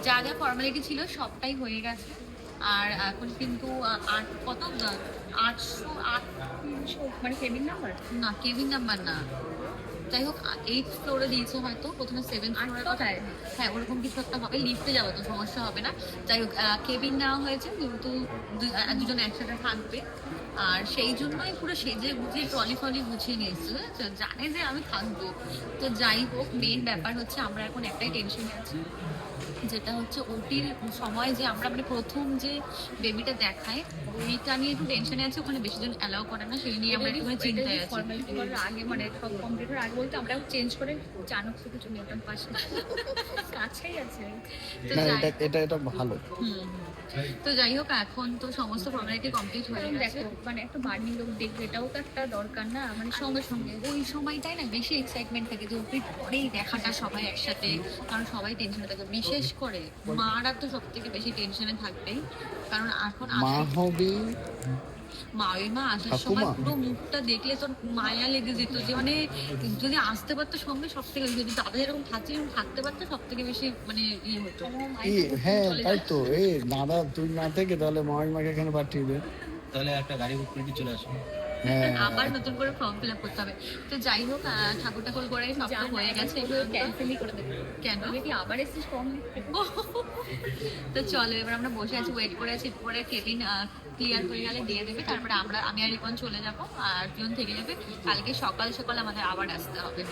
যা যা ফর্মালিটি ছিল সবটাই হয়ে গেছে। আর এখন কিন্তু 800 মানে কেবিন নাম্বার না, কেবিন নাম্বার না, যাই হোক 8th ফ্লোরে দিয়েছে হয়তো, প্রথমে 7th ফ্লোরে কোথায়, হ্যাঁ ওরকম কিছু একটা হবে, লিফটে যাবো তো সমস্যা হবে না। যাই হোক কেবিন নেওয়া হয়েছে, কিন্তু দুজন একসাথে থাকবে। আর সেই জন্যই পুরো সেজে গুছিয়ে ট্রলি ফলি গুছিয়ে নিয়ে এসছে, জানে যে আমি থাকবো। তো যাই হোক, মেন ব্যাপার হচ্ছে আমরা এখন একটাই টেনশনে আছি, যেটা হচ্ছে ওটির সময় যে আমরা মানে প্রথম যে বেবিটা দেখায় ওইটা নিয়ে একটু টেনশনে আছে, ওখানে বেশি জন অ্যালাউ করে না, সেই নিয়ে আমরা একটু চিন্তায় আছি। ফর্মালিটি করার আগে মানে সব কমপ্লিট হওয়ার আগে বলতে আমরা চেঞ্জ করে চানক থেকে চলে যেতাম পাশে, কাছেই আছে। তো না যাই এটা ভালো। তো যাই হোক, এখন তো সমস্ত ফর্মালিটি কমপ্লিট হয়ে গেছে। দেখো মানে একটা বাড়ির লোক দেখবে, এটাও তো একটা দরকার না, মানে সঙ্গে সঙ্গে ওই সময়টাই না বেশি এক্সাইটমেন্ট থাকে যে ওটির পরেই দেখাটা সবাই একসাথে, কারণ সবাই টেনশনে থাকে, বিশেষ করে মারা তো সব থেকে বেশি টেনশনে থাকবেই, কারণ এখন মা হবে, মা আসার সময় পুরো মুখটা দেখলে তোর মায়া লেগে যেত, যে মানে যদি আসতে পারতো সঙ্গে সব থেকে, যদি দাদা এরকম থাকতে পারতো সব থেকে বেশি মানে ইয়ে হতো। হ্যাঁ তাই তো। এই দাদা তুই না থেকে তাহলে মাকে এখানে পাঠিয়ে দে, তাহলে একটা গাড়ি বুক করে চলে আসো। হ্যাঁ আবার নতুন করে ফর্ম ফিল আপ করতে হবে। তো যাই হোক, ঠাকুর ঠাকুর করে সব তো হয়ে গেছে, ক্যান্সেলই করে দেবে। কেন আমি কি আবার এসেছিস ফর্ম লিখতে? তো চলো, এবার আমরা বসে আছি, ওয়েট করে আছি, পরে কেবিন ক্লিয়ার হয়ে গেলে দিয়ে দেবে, তারপরে আমি আর রিপন চলে যাবো, আর জন থেকে যাবে। কালকে সকাল সকাল আমাদের আবার আসতে হবে।